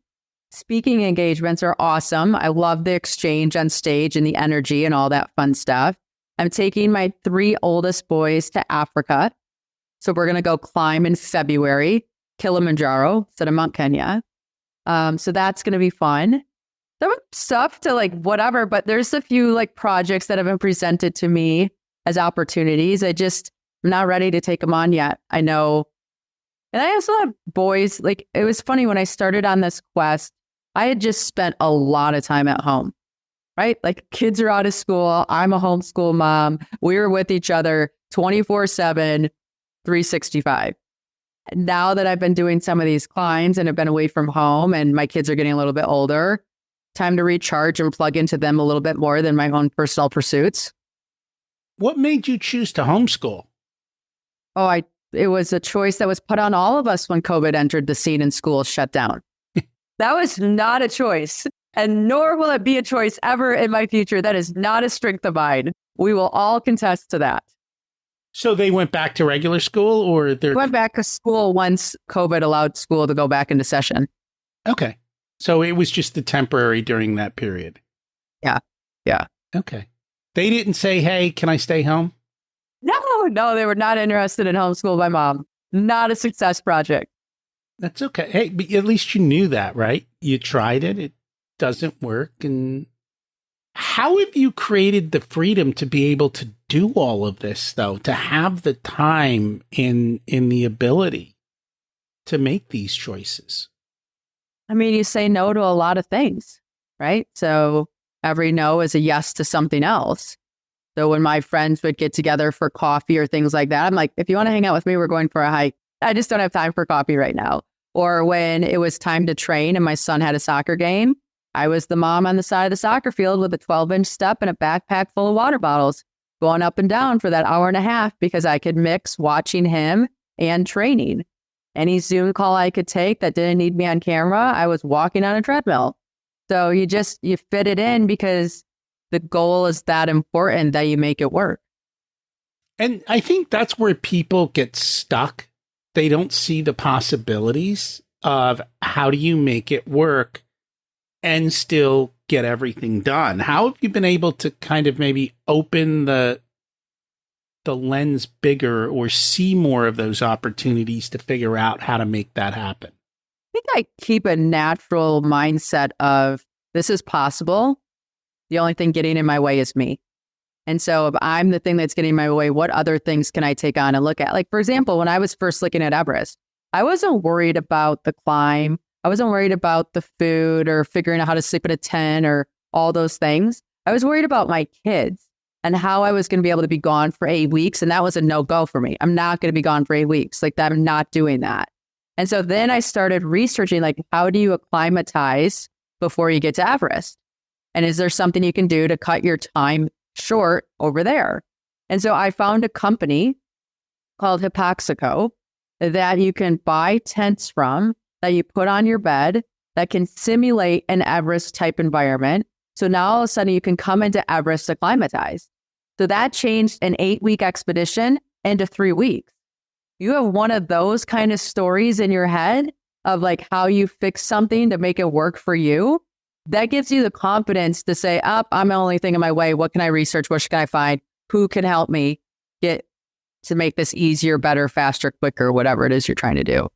Speaking engagements are awesome. I love the exchange on stage and the energy and all that fun stuff. I'm taking my 3 oldest boys to Africa. So we're going to go climb in February, Kilimanjaro instead of Mount Kenya. So that's going to be fun. Some stuff to like whatever, but there's a few like projects that have been presented to me as opportunities. I'm not ready to take them on yet. I know. And I also have boys. Like, it was funny when I started on this quest, I had just spent a lot of time at home, right? Like, kids are out of school. I'm a homeschool mom. We were with each other 24/7, 365. Now that I've been doing some of these climbs and have been away from home and my kids are getting a little bit older, time to recharge and plug into them a little bit more than my own personal pursuits. What made you choose to homeschool? It was a choice that was put on all of us when COVID entered the scene and schools shut down. That was not a choice, and nor will it be a choice ever in my future. That is not a strength of mine. We will all contest to that. So they went back to regular school, or they went back to school once COVID allowed school to go back into session. Okay. So it was just the temporary during that period. Yeah. Okay. They didn't say, hey, can I stay home? No, they were not interested in homeschool by mom. Not a success project. That's okay. Hey, but at least you knew that, right? You tried it. It doesn't work. And how have you created the freedom to be able to do all of this, though, to have the time in the ability to make these choices? I mean, you say no to a lot of things, right? So every no is a yes to something else. So when my friends would get together for coffee or things like that, I'm like, if you want to hang out with me, we're going for a hike. I just don't have time for coffee right now. Or when it was time to train and my son had a soccer game, I was the mom on the side of the soccer field with a 12-inch step and a backpack full of water bottles going up and down for that hour and a half because I could mix watching him and training. Any Zoom call I could take that didn't need me on camera, I was walking on a treadmill. So you fit it in because the goal is that important that you make it work. And I think that's where people get stuck. They don't see the possibilities of how do you make it work and still get everything done. How have you been able to kind of maybe open the lens bigger or see more of those opportunities to figure out how to make that happen? I think I keep a natural mindset of this is possible. The only thing getting in my way is me. And so if I'm the thing that's getting in my way, what other things can I take on and look at? Like, for example, when I was first looking at Everest, I wasn't worried about the climb. I wasn't worried about the food or figuring out how to sleep in a tent or all those things. I was worried about my kids and how I was going to be able to be gone for 8 weeks. And that was a no-go for me. I'm not going to be gone for 8 weeks. Like, I'm not doing that. And so then I started researching, like, how do you acclimatize before you get to Everest? And is there something you can do to cut your time short over there? And so I found a company called Hypoxico that you can buy tents from that you put on your bed that can simulate an Everest type environment. So now all of a sudden you can come into Everest acclimatized. So that changed an 8-week expedition into 3 weeks. You have one of those kind of stories in your head of like how you fix something to make it work for you. That gives you the confidence to say, I'm the only thing in my way. What can I research? What can I find? Who can help me get to make this easier, better, faster, quicker, whatever it is you're trying to do?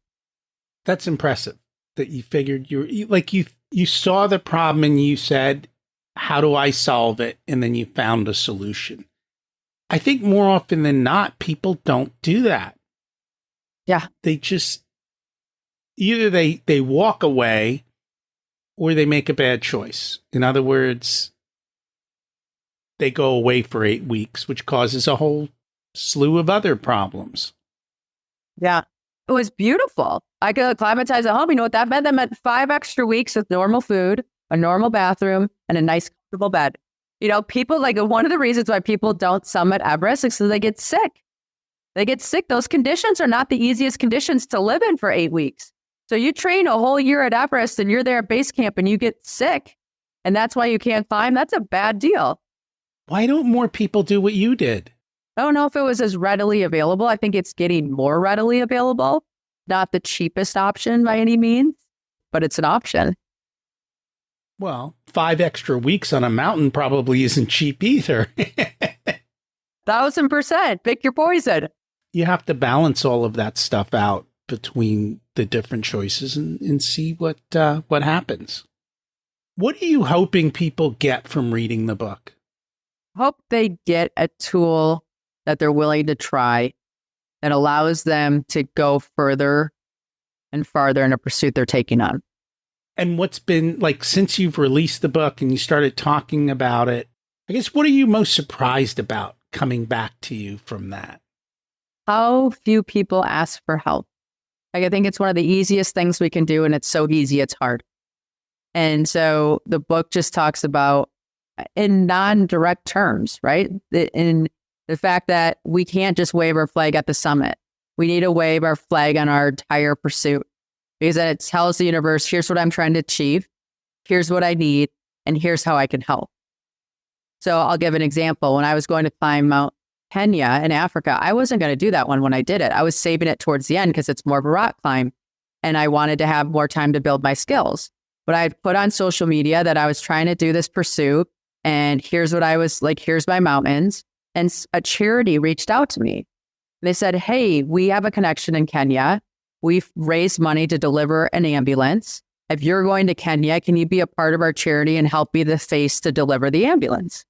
That's impressive. that you figured you saw the problem and you said, how do I solve it? And then you found a solution. I think more often than not, people don't do that. Yeah. They just either they walk away or they make a bad choice. In other words, they go away for 8 weeks, which causes a whole slew of other problems. Yeah. It was beautiful. I could acclimatize at home. You know what that meant? That meant 5 extra weeks with normal food, a normal bathroom, and a nice, comfortable bed. You know, people one of the reasons why people don't summit Everest is because they get sick. They get sick. Those conditions are not the easiest conditions to live in for 8 weeks. So you train a whole year at Everest and you're there at base camp and you get sick. And that's why you can't climb. That's a bad deal. Why don't more people do what you did? I don't know if it was as readily available. I think it's getting more readily available. Not the cheapest option by any means, but it's an option. Well, 5 extra weeks on a mountain probably isn't cheap either. 1,000%. Pick your poison. You have to balance all of that stuff out between the different choices and see what happens. What are you hoping people get from reading the book? Hope they get a tool that they're willing to try that allows them to go further and farther in a pursuit they're taking on. And what's been since you've released the book and you started talking about it, I guess, what are you most surprised about coming back to you from that? How few people ask for help. I think it's one of the easiest things we can do, and it's so easy, it's hard. And so the book just talks about, in non-direct terms, right? In the fact that we can't just wave our flag at the summit. We need to wave our flag on our entire pursuit, because it tells the universe, here's what I'm trying to achieve, here's what I need, and here's how I can help. So I'll give an example. When I was going to climb Mount Kenya in Africa, I wasn't going to do that one when I did it. I was saving it towards the end because it's more of a rock climb, and I wanted to have more time to build my skills. But I put on social media that I was trying to do this pursuit, and here's what I was like, here's my mountains. And a charity reached out to me. They said, hey, we have a connection in Kenya. We've raised money to deliver an ambulance. If you're going to Kenya, can you be a part of our charity and help be the face to deliver the ambulance?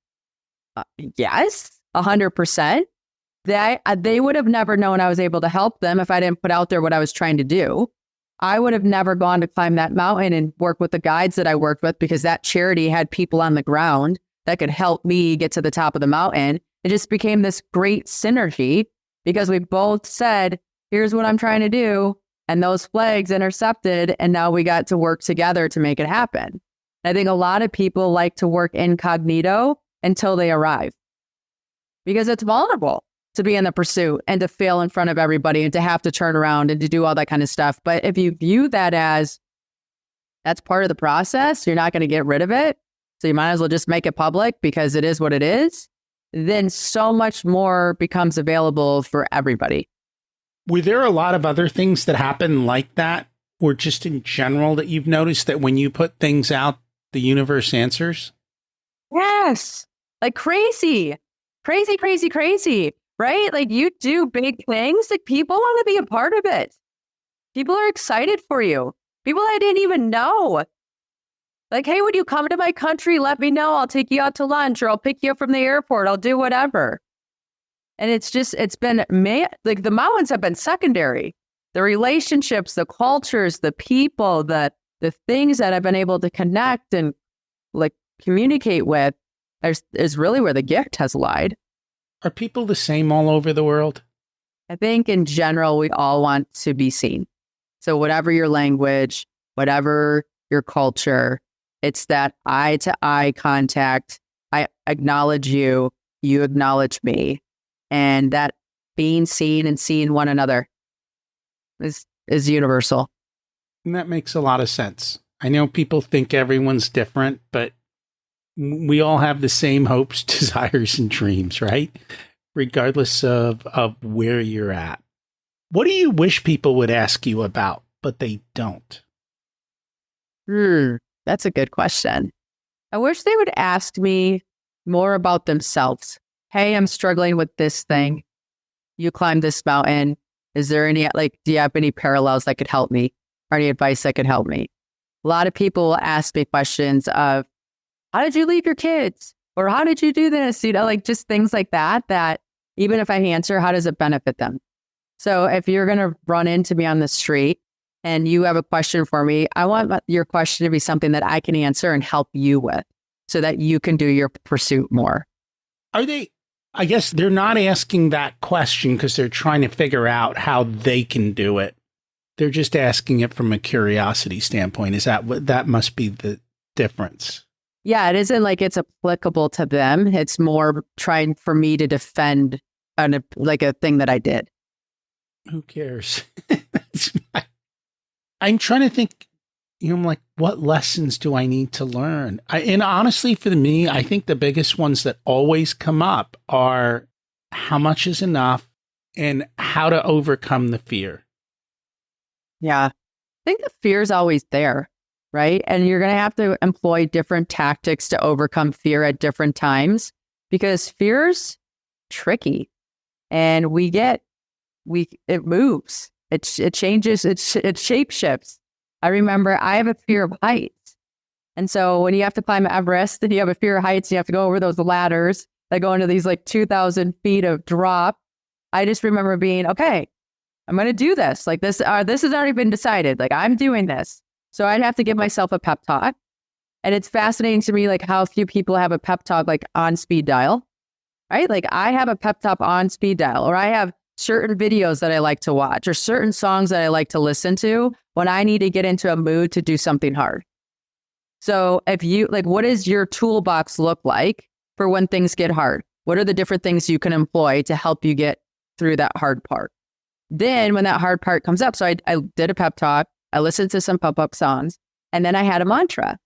Yes, 100%. They would have never known I was able to help them if I didn't put out there what I was trying to do. I would have never gone to climb that mountain and work with the guides that I worked with, because that charity had people on the ground that could help me get to the top of the mountain. It just became this great synergy because we both said, here's what I'm trying to do. And those flags intercepted. And now we got to work together to make it happen. I think a lot of people like to work incognito until they arrive, because it's vulnerable to be in the pursuit and to fail in front of everybody and to have to turn around and to do all that kind of stuff. But if you view that as that's part of the process, you're not going to get rid of it. So you might as well just make it public because it is what it is. Then so much more becomes available for everybody. Were there a lot of other things that happen like that, or just in general that you've noticed that when you put things out, the universe answers? Yes. Like crazy, right? Like you do big things, like people want to be a part of it. People are excited for you. People I didn't even know. Like, hey, would you come to my country? Let me know. I'll take you out to lunch, or I'll pick you up from the airport. I'll do whatever. And it's been, like the mountains have been secondary. The relationships, the cultures, the people, the things that I've been able to connect and like communicate with is really where the gift has lied. Are people the same all over the world? I think in general, we all want to be seen. So whatever your language, whatever your culture, it's that eye to eye contact. I acknowledge you, you acknowledge me. And that being seen and seeing one another is universal. And that makes a lot of sense. I know people think everyone's different, but we all have the same hopes, desires, and dreams, right? Regardless of where you're at. What do you wish people would ask you about, but they don't? That's a good question. I wish they would ask me more about themselves. Hey, I'm struggling with this thing. You climbed this mountain. Is there any, do you have any parallels that could help me? or any advice that could help me. A lot of people will ask me questions of, how did you leave your kids? Or how did you do this? Like just things like that, that even if I answer, how does it benefit them? So if you're going to run into me on the street and you have a question for me, I want your question to be something that I can answer and help you with so that you can do your pursuit more. I guess they're not asking that question because they're trying to figure out how they can do it. They're just asking it from a curiosity standpoint. Is that what that must be the difference? Yeah, it isn't like it's applicable to them. It's more trying for me to defend like a thing that I did. Who cares? I'm trying to think, I'm like, what lessons do I need to learn? And honestly, for me, I think the biggest ones that always come up are how much is enough and how to overcome the fear. Yeah, I think the fear is always there, right? And you're going to have to employ different tactics to overcome fear at different times because fear's tricky and it moves, it changes, it shape shifts. I remember I have a fear of heights. And so when you have to climb Everest and you have a fear of heights, you have to go over those ladders that go into these like 2,000 feet of drop. I just remember being, okay, I'm going to do this. Like this has already been decided. Like I'm doing this. So I'd have to give myself a pep talk. And it's fascinating to me, like how few people have a pep talk, like on speed dial, right? Like I have a pep talk on speed dial, or I have certain videos that I like to watch or certain songs that I like to listen to when I need to get into a mood to do something hard. So if you like, what does your toolbox look like for when things get hard? What are the different things you can employ to help you get through that hard part? Then when that hard part comes up, so I did a pep talk, I listened to some pop-up songs, and then I had a mantra.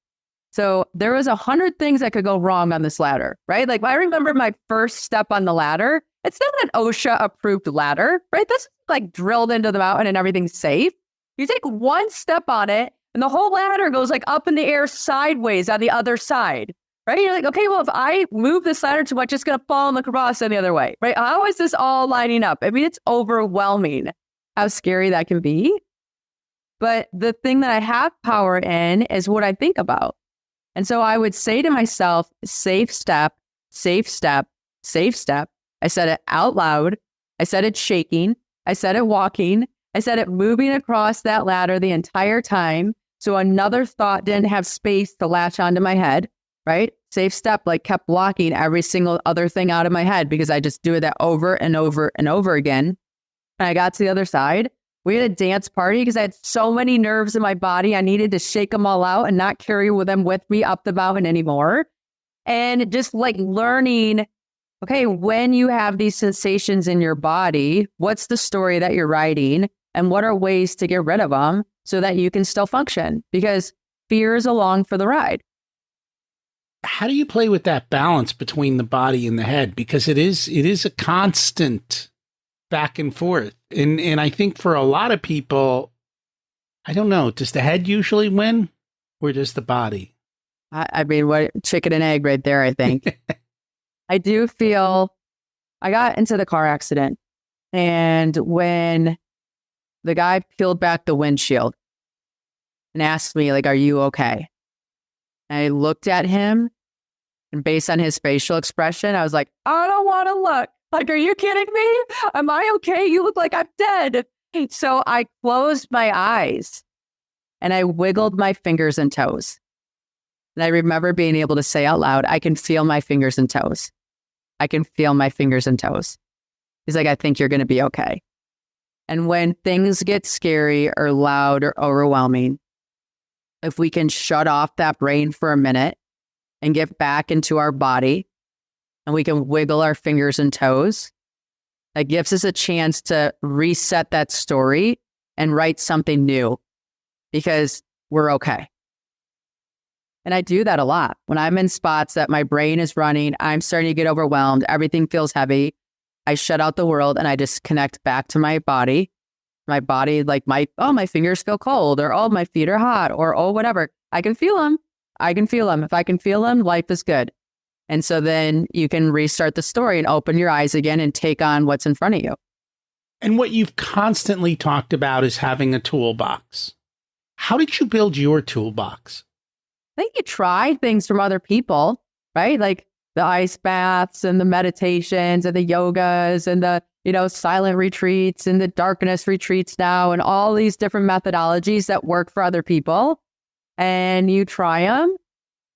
So there was 100 things that could go wrong on this ladder, right? Like I remember my first step on the ladder. It's not an OSHA approved ladder, right? This is like drilled into the mountain and everything's safe. You take one step on it and the whole ladder goes like up in the air sideways on the other side, right? You're like, okay, well, if I move this ladder too much, it's going to fall on the cross the other way, right? How is this all lining up? I mean, it's overwhelming how scary that can be. But the thing that I have power in is what I think about. And so I would say to myself, safe step, safe step, safe step. I said it out loud. I said it shaking. I said it walking. I said it moving across that ladder the entire time. So another thought didn't have space to latch onto my head, right? Safe step, like kept blocking every single other thing out of my head because I just do that over and over and over again. And I got to the other side. We had a dance party because I had so many nerves in my body. I needed to shake them all out and not carry them with me up the mountain anymore. And just like learning, okay, when you have these sensations in your body, what's the story that you're writing? And what are ways to get rid of them so that you can still function? Because fear is along for the ride. How do you play with that balance between the body and the head? Because it is a constant back and forth. And I think for a lot of people, I don't know, does the head usually win or does the body? I mean, what chicken and egg right there, I think. I do feel I got into the car accident. And when the guy peeled back the windshield and asked me, like, are you okay? And I looked at him and based on his facial expression, I was like, I don't want to look. Like, are you kidding me? Am I okay? You look like I'm dead. So I closed my eyes and I wiggled my fingers and toes. And I remember being able to say out loud, I can feel my fingers and toes. I can feel my fingers and toes. He's like, I think you're going to be okay. And when things get scary or loud or overwhelming, if we can shut off that brain for a minute and get back into our body and we can wiggle our fingers and toes, that gives us a chance to reset that story and write something new because we're okay. And I do that a lot. When I'm in spots that my brain is running, I'm starting to get overwhelmed, everything feels heavy, I shut out the world and I just connect back to my body. My body, like my fingers feel cold, or my feet are hot, or whatever. I can feel them. I can feel them. If I can feel them, life is good. And so then you can restart the story and open your eyes again and take on what's in front of you. And what you've constantly talked about is having a toolbox. How did you build your toolbox? I think you try things from other people, right? Like the ice baths and the meditations and the yogas and the, silent retreats and the darkness retreats now and all these different methodologies that work for other people. And you try them.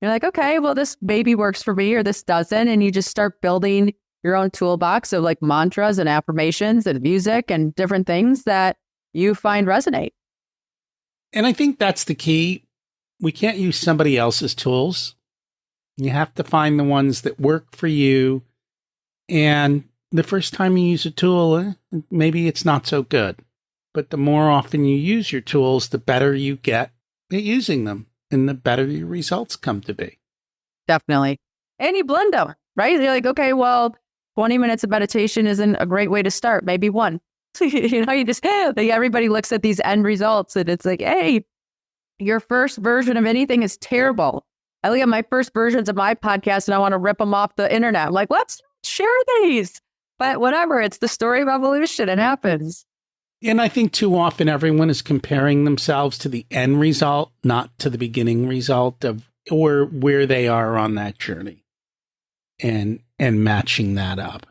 You're like, okay, well, this maybe works for me or this doesn't. And you just start building your own toolbox of like mantras and affirmations and music and different things that you find resonate. And I think that's the key. We can't use somebody else's tools. You have to find the ones that work for you. And the first time you use a tool, maybe it's not so good. But the more often you use your tools, the better you get at using them and the better your results come to be. Definitely. And you blend them, right? You're like, okay, well, 20 minutes of meditation isn't a great way to start. Maybe one. You just, everybody looks at these end results and it's like, hey, your first version of anything is terrible. I look at my first versions of my podcast and I want to rip them off the internet. I'm like, let's share these. But whatever, it's the story of evolution. It happens. And I think too often everyone is comparing themselves to the end result, not to the beginning result of or where they are on that journey and matching that up.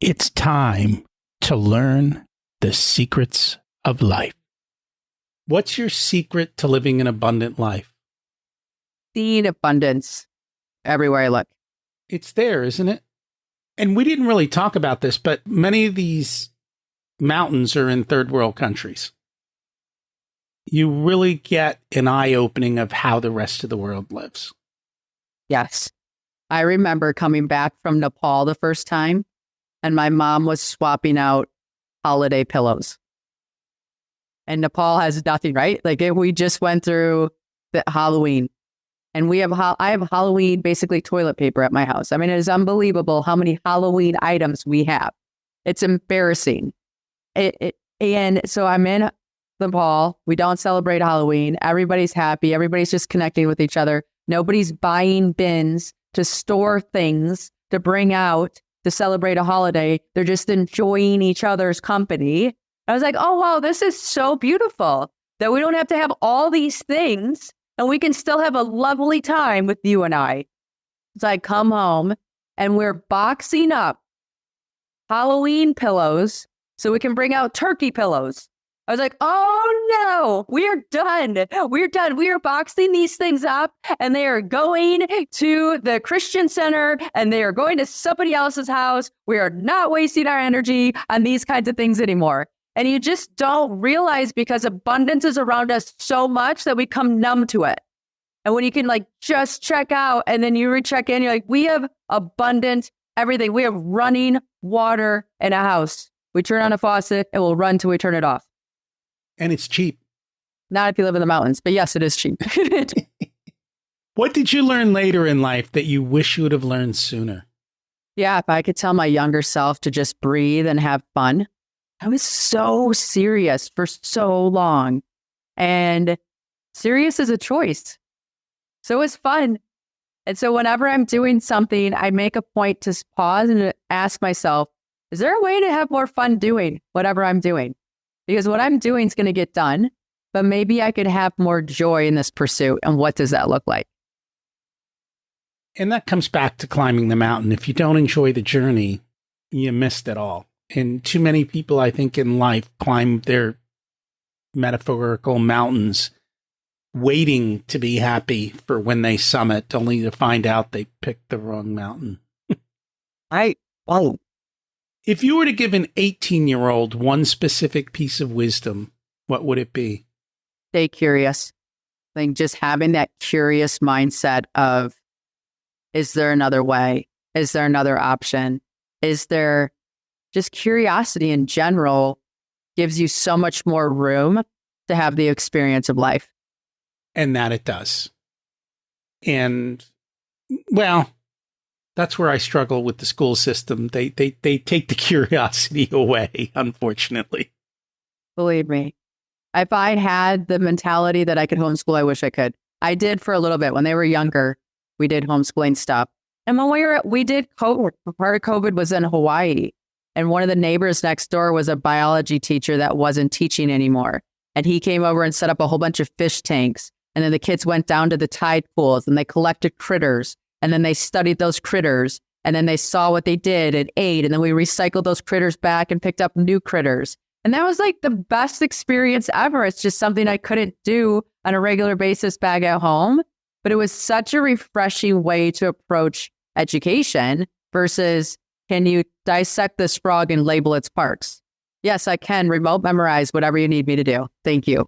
It's time to learn the secrets of life. What's your secret to living an abundant life? Seeing abundance everywhere I look. It's there, isn't it? And we didn't really talk about this, but many of these mountains are in third world countries. You really get an eye-opening of how the rest of the world lives. Yes. I remember coming back from Nepal the first time, and my mom was swapping out holiday pillows. And Nepal has nothing, right? Like we just went through the Halloween, and I have Halloween basically toilet paper at my house. I mean, it is unbelievable how many Halloween items we have. It's embarrassing. And so I'm in Nepal. We don't celebrate Halloween. Everybody's happy. Everybody's just connecting with each other. Nobody's buying bins to store things to bring out to celebrate a holiday. They're just enjoying each other's company. I was like, oh, wow, this is so beautiful that we don't have to have all these things and we can still have a lovely time with you and I. So I come home and we're boxing up Halloween pillows so we can bring out turkey pillows. I was like, oh no, we're done. We're done. We are boxing these things up and they are going to the Christian center and they are going to somebody else's house. We are not wasting our energy on these kinds of things anymore. And you just don't realize because abundance is around us so much that we become numb to it. And when you can like just check out and then you recheck in, you're like, we have abundant everything. We have running water in a house. We turn on a faucet, it will run till we turn it off. And it's cheap. Not if you live in the mountains, but yes, it is cheap. What did you learn later in life that you wish you would have learned sooner? Yeah, if I could tell my younger self to just breathe and have fun. I was so serious for so long. And serious is a choice. So it's fun. And so whenever I'm doing something, I make a point to pause and ask myself, is there a way to have more fun doing whatever I'm doing? Because what I'm doing is going to get done, but maybe I could have more joy in this pursuit. And what does that look like? And that comes back to climbing the mountain. If you don't enjoy the journey, you missed it all. And too many people, I think, in life climb their metaphorical mountains waiting to be happy for when they summit, only to find out they picked the wrong mountain. If you were to give an 18-year-old one specific piece of wisdom, what would it be? Stay curious. I think just having that curious mindset of, is there another way? Is there another option? Is there just curiosity in general gives you so much more room to have the experience of life. And that it does. And, well, that's where I struggle with the school system. They take the curiosity away, unfortunately. Believe me. If I had the mentality that I could homeschool, I wish I could. I did for a little bit when they were younger. We did homeschooling stuff. And when we did COVID, part of COVID was in Hawaii. And one of the neighbors next door was a biology teacher that wasn't teaching anymore. And he came over and set up a whole bunch of fish tanks. And then the kids went down to the tide pools and they collected critters. And then they studied those critters. And then they saw what they did and ate. And then we recycled those critters back and picked up new critters. And that was like the best experience ever. It's just something I couldn't do on a regular basis back at home. But it was such a refreshing way to approach education versus, can you dissect this frog and label its parts? Yes, I can remote memorize whatever you need me to do. Thank you.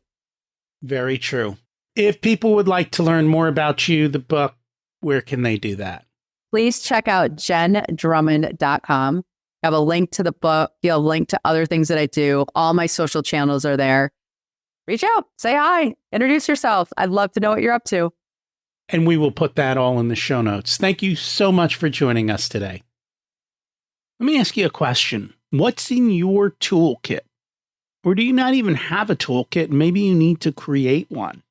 Very true. If people would like to learn more about you, the book, where can they do that? Please check out jenndrummond.com. I have a link to the book. You'll have a link to other things that I do. All my social channels are there. Reach out, say hi, introduce yourself. I'd love to know what you're up to. And we will put that all in the show notes. Thank you so much for joining us today. Let me ask you a question. What's in your toolkit? Or do you not even have a toolkit? Maybe you need to create one.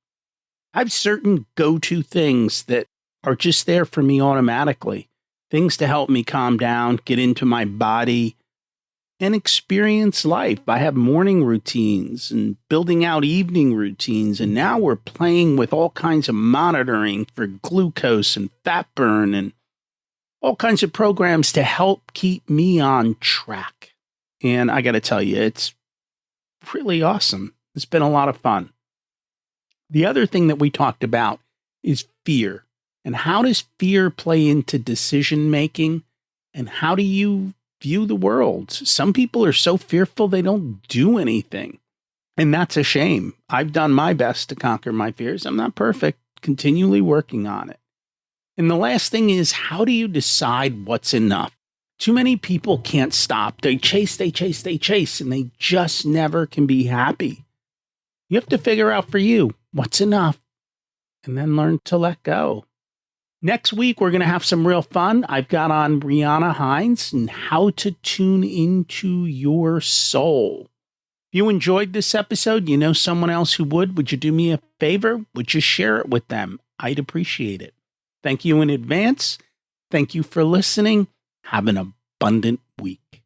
I have certain go-to things that are just there for me automatically. Things to help me calm down, get into my body, and experience life. I have morning routines and building out evening routines. And now we're playing with all kinds of monitoring for glucose and fat burn and all kinds of programs to help keep me on track. And I got to tell you, it's really awesome. It's been a lot of fun. The other thing that we talked about is fear. And how does fear play into decision making? And how do you view the world? Some people are so fearful they don't do anything. And that's a shame. I've done my best to conquer my fears. I'm not perfect, continually working on it. And the last thing is, how do you decide what's enough? Too many people can't stop. They chase, and they just never can be happy. You have to figure out for you what's enough and then learn to let go. Next week, we're going to have some real fun. I've got on Brianna Hines and how to tune into your soul. If you enjoyed this episode, you know someone else who would you do me a favor? Would you share it with them? I'd appreciate it. Thank you in advance. Thank you for listening. Have an abundant week.